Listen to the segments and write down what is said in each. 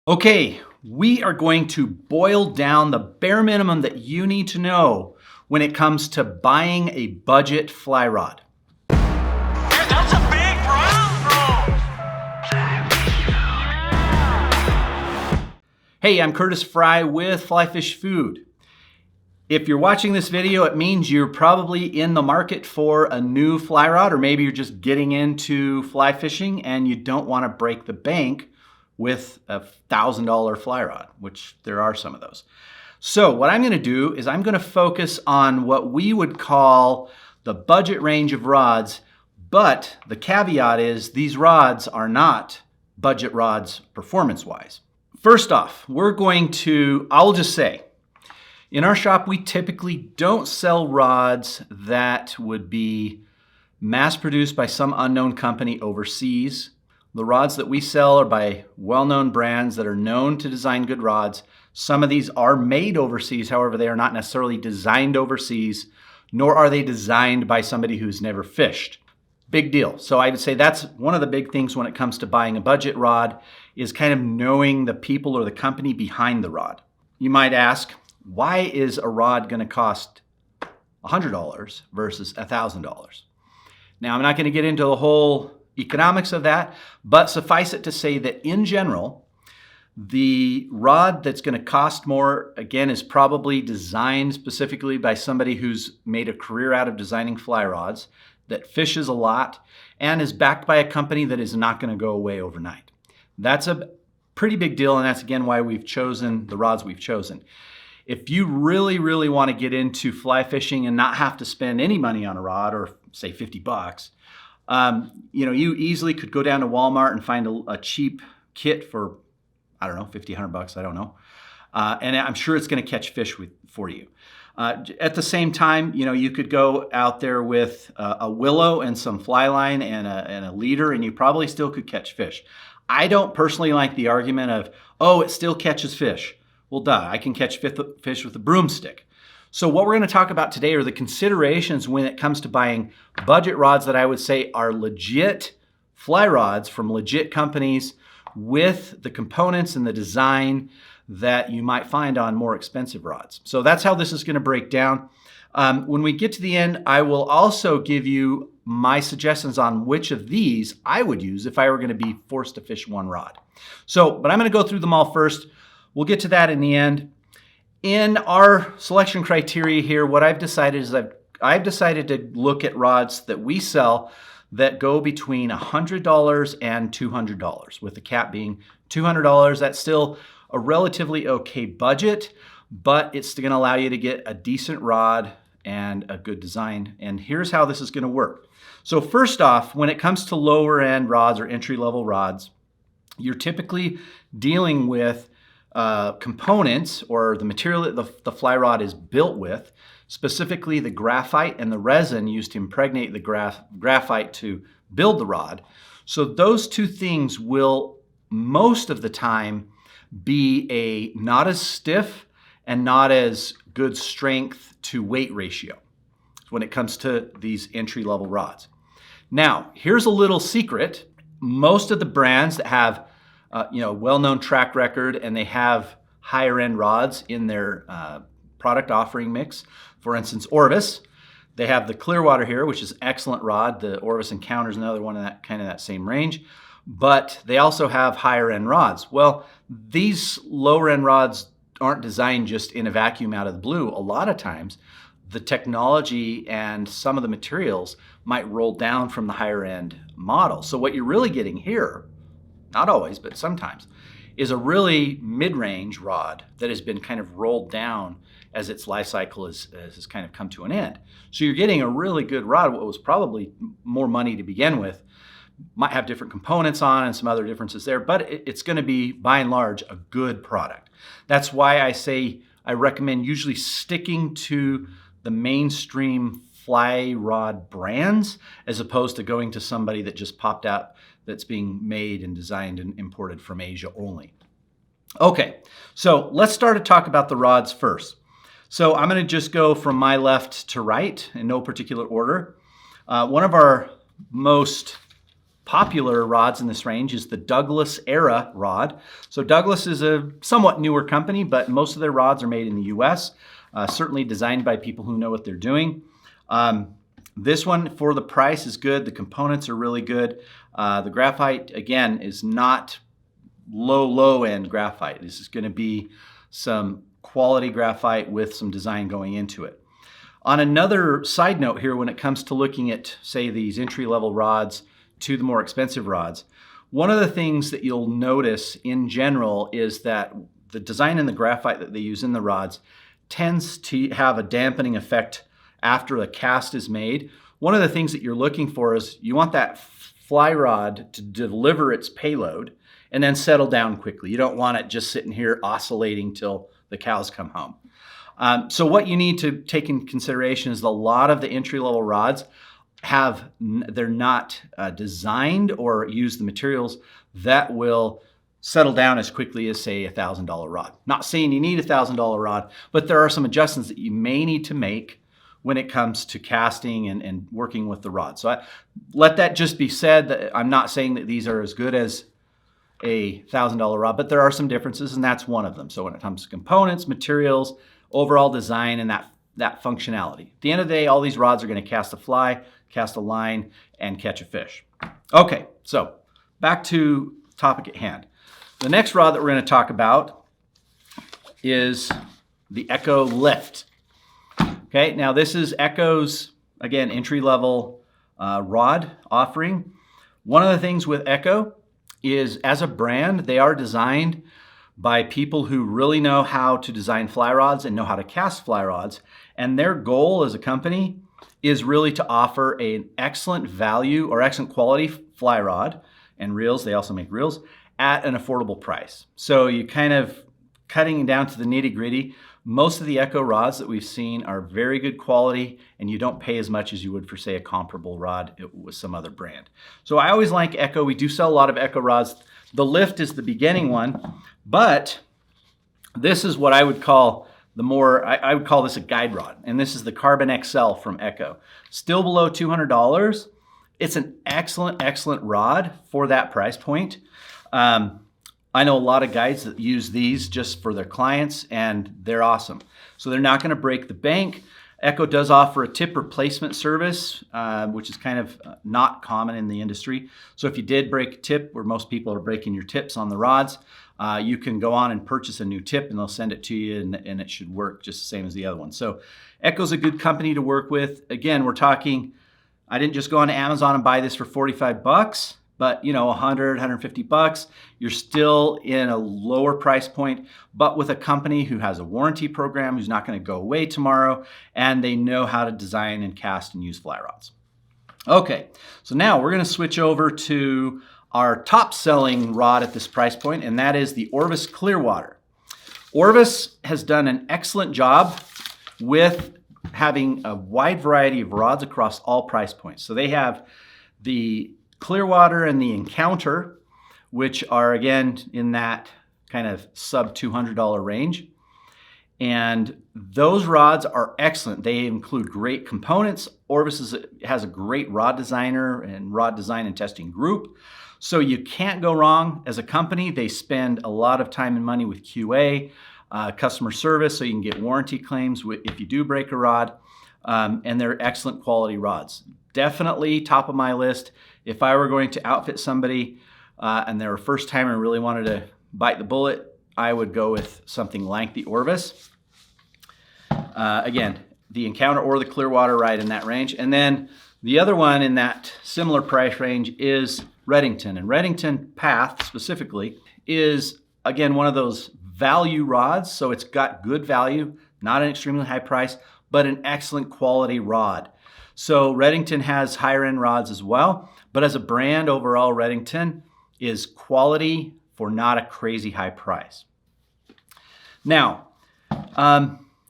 Okay, we are going to boil down the bare minimum that you need to know when it comes to buying a budget fly rod. That's a big round, bro. Hey, I'm Curtis Fry with Fly Fish Food. If you're watching this video, it means you're probably in the market for a new fly rod, or maybe you're just getting into fly fishing and you don't want to break the bank with a $1,000 fly rod, which there are some of those. So what I'm going to do is I'm going to focus on what we would call the budget range of rods, but the caveat is these rods are not budget rods performance-wise. First off, I'll just say, in our shop, we typically don't sell rods that would be mass-produced by some unknown company overseas. The rods that we sell are by well-known brands that are known to design good rods. Some of these are made overseas, however, they are not necessarily designed overseas, nor are they designed by somebody who's never fished. Big deal. So I would say that's one of the big things when it comes to buying a budget rod is kind of knowing the people or the company behind the rod. You might ask, why is a rod going to cost $100 versus $1,000? Now, I'm not going to get into the whole economics of that, but suffice it to say that in general, the rod that's going to cost more, again, is probably designed specifically by somebody who's made a career out of designing fly rods, that fishes a lot, and is backed by a company that is not going to go away overnight. That's a pretty big deal, and that's again why we've chosen the rods we've chosen. If you really, really want to get into fly fishing and not have to spend any money on a rod, or say $50, you easily could go down to Walmart and find a cheap kit for, I don't know, $50, $100, I don't know. And I'm sure it's going to catch fish for you. At the same time, you could go out there with a willow and some fly line and a leader, and you probably still could catch fish. I don't personally like the argument of, oh, it still catches fish. Well, duh, I can catch fish with a broomstick. So what we're going to talk about today are the considerations when it comes to buying budget rods that I would say are legit fly rods from legit companies with the components and the design that you might find on more expensive rods. So that's how this is going to break down. When we get to the end, I will also give you my suggestions on which of these I would use if I were going to be forced to fish one rod. But I'm going to go through them all first. We'll get to that in the end. In our selection criteria here, what I've decided is I've decided to look at rods that we sell that go between $100 and $200, with the cap being $200. That's still a relatively okay budget, but it's going to allow you to get a decent rod and a good design. And here's how this is going to work. So first off, when it comes to lower end rods or entry-level rods, you're typically dealing with components or the material that the fly rod is built with, specifically the graphite and the resin used to impregnate the graphite to build the rod. So those two things will most of the time be not as stiff and not as good strength to weight ratio when it comes to these entry-level rods. Now, here's a little secret. Most of the brands that have well-known track record and they have higher end rods in their product offering mix. For instance, Orvis, they have the Clearwater here, which is an excellent rod. The Orvis Encounter is another one in that same range, but they also have higher end rods. Well, these lower end rods aren't designed just in a vacuum out of the blue. A lot of times the technology and some of the materials might roll down from the higher end model. So what you're really getting here, not always, but sometimes, is a really mid-range rod that has been kind of rolled down as its life cycle has kind of come to an end. So you're getting a really good rod. What was probably more money to begin with might have different components on and some other differences there, but it's going to be, by and large, a good product. That's why I say I recommend usually sticking to the mainstream fly rod brands as opposed to going to somebody that just popped out that's being made and designed and imported from Asia only. Okay, so let's start to talk about the rods first. So I'm going to just go from my left to right in no particular order. One of our most popular rods in this range is the Douglas Era rod. So Douglas is a somewhat newer company, but most of their rods are made in the US, certainly designed by people who know what they're doing. This one, for the price, is good. The components are really good. The graphite, again, is not low end graphite. This is going to be some quality graphite with some design going into it. On another side note here, when it comes to looking at, say, these entry-level rods to the more expensive rods, one of the things that you'll notice in general is that the design in the graphite that they use in the rods tends to have a dampening effect after the cast is made. One of the things that you're looking for is you want that fly rod to deliver its payload and then settle down quickly. You don't want it just sitting here oscillating till the cows come home. So what you need to take in consideration is a lot of the entry-level rods they're not designed or use the materials that will settle down as quickly as, say, a $1,000 rod. Not saying you need a $1,000 rod, but there are some adjustments that you may need to make when it comes to casting and working with the rod. So let that just be said, that I'm not saying that these are as good as a $1,000 rod, but there are some differences, and that's one of them. So when it comes to components, materials, overall design, and that functionality. At the end of the day, all these rods are going to cast a fly, cast a line, and catch a fish. Okay, so back to the topic at hand. The next rod that we're going to talk about is the Echo Lift. Okay, now this is Echo's, again, entry-level rod offering. One of the things with Echo is, as a brand, they are designed by people who really know how to design fly rods and know how to cast fly rods. And their goal as a company is really to offer an excellent value or excellent quality fly rod and reels. They also make reels at an affordable price. So you kind of cutting down to the nitty gritty. Most of the Echo rods that we've seen are very good quality, and you don't pay as much as you would for, say, a comparable rod with some other brand. So I always like Echo. We do sell a lot of Echo rods. The Lift is the beginning one, but this is what I would call I would call this a guide rod, and this is the Carbon XL from Echo. Still below $200. It's an excellent rod for that price point. I know a lot of guides that use these just for their clients, and they're awesome. So they're not going to break the bank. Echo does offer a tip replacement service, which is kind of not common in the industry. So if you did break a tip, where most people are breaking your tips on the rods, you can go on and purchase a new tip, and they'll send it to you, and it should work just the same as the other one. So Echo's a good company to work with. Again, we're talking, I didn't just go on Amazon and buy this for $45. But, you know, $100, $150, you're still in a lower price point, but with a company who has a warranty program, who's not going to go away tomorrow, and they know how to design and cast and use fly rods. Okay, so now we're going to switch over to our top selling rod at this price point, and that is the Orvis Clearwater. Orvis has done an excellent job with having a wide variety of rods across all price points. So they have the Clearwater and the Encounter, which are, again, in that kind of sub $200 range. And those rods are excellent. They include great components. Orvis has a great rod designer and rod design and testing group. So you can't go wrong. As a company, they spend a lot of time and money with QA, customer service, so you can get warranty claims if you do break a rod. And they're excellent quality rods. Definitely top of my list. If I were going to outfit somebody and they're a first timer and really wanted to bite the bullet, I would go with something like the Orvis. Again, the Encounter or the Clearwater, right in that range. And then the other one in that similar price range is Redington. And Redington Path specifically is, again, one of those value rods. So it's got good value, not an extremely high price, but an excellent quality rod. So Redington has higher end rods as well, but as a brand overall, Redington is quality for not a crazy high price. Now,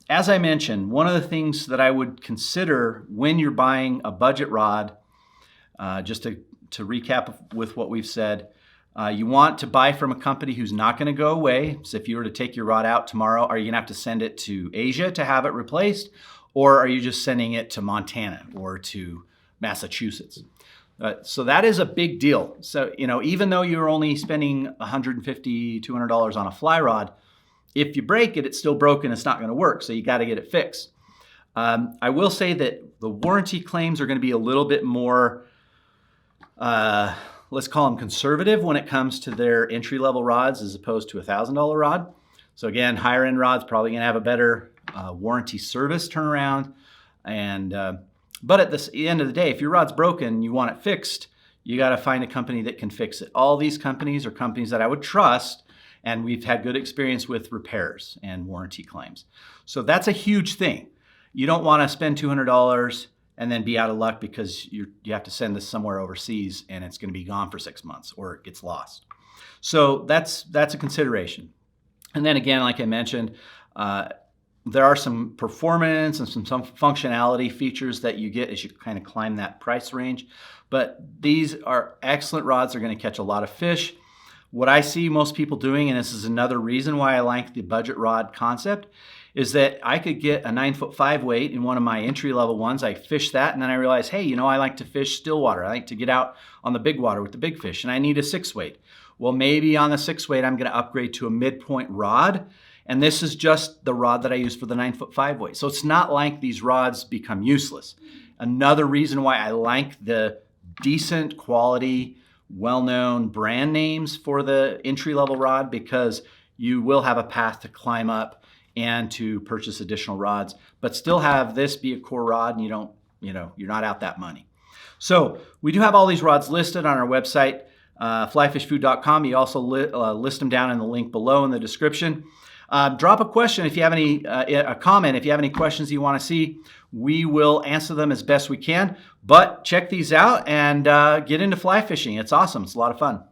as I mentioned, one of the things that I would consider when you're buying a budget rod, just to recap with what we've said, you want to buy from a company who's not going to go away. So if you were to take your rod out tomorrow, are you going to have to send it to Asia to have it replaced? Or are you just sending it to Montana or to Massachusetts? So that is a big deal. So, even though you're only spending $150, $200 on a fly rod, if you break it, it's still broken. It's not going to work. So you got to get it fixed. I will say that the warranty claims are going to be a little bit more, let's call them conservative when it comes to their entry-level rods as opposed to a $1,000 rod. So again, higher end rods probably going to have a better warranty service turnaround. But at the end of the day, if your rod's broken, you want it fixed, you got to find a company that can fix it. All these companies are companies that I would trust, and we've had good experience with repairs and warranty claims. So that's a huge thing. You don't want to spend $200 and then be out of luck because you have to send this somewhere overseas and it's going to be gone for 6 months or it gets lost. So that's a consideration. And then again, like I mentioned, there are some performance and some functionality features that you get as you kind of climb that price range. But these are excellent rods. They're going to catch a lot of fish. What I see most people doing, and this is another reason why I like the budget rod concept, is that I could get a 9'5" weight in one of my entry-level ones. I fish that, and then I realize, hey, I like to fish still water. I like to get out on the big water with the big fish, and I need a 6 weight. Well, maybe on the 6 weight, I'm going to upgrade to a midpoint rod, and this is just the rod that I use for the 9'5" weight. So it's not like these rods become useless. Another reason why I like the decent quality, well-known brand names for the entry-level rod, because you will have a path to climb up and to purchase additional rods, but still have this be a core rod, and you're not out that money. So we do have all these rods listed on our website, flyfishfood.com. You also list them down in the link below in the description. Drop a question if you have a comment. If you have any questions you want to see, we will answer them as best we can. But check these out and get into fly fishing. It's awesome. It's a lot of fun.